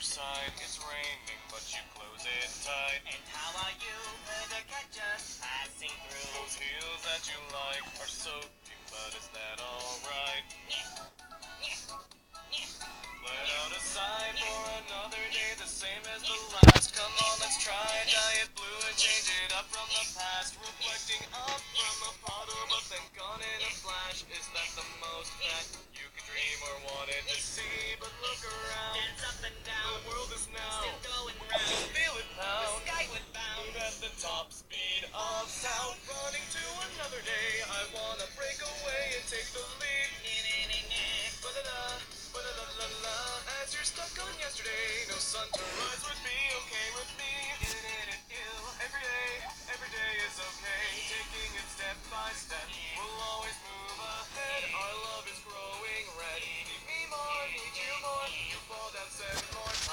your side. It's raining, but you close it tight. And how are you for the catch us passing through? Those heels that you like are soaking, but is that alright? Let out a sigh for another day, the same as the last. Come on, let's try Diet Blue and change it up from the past. Reflecting up from the bottom, but then gone in a flash. Is that the most that you could dream or wanted to see? But look around, Dance up and down, the world is now. still going round, Feel it the pound. skyward bound. Move at the top speed of sound. Running to another day, I wanna break away and take the lead. Ba-da-da, ba-da-da-la-la. As you're stuck on yesterday, no sun to rise with me.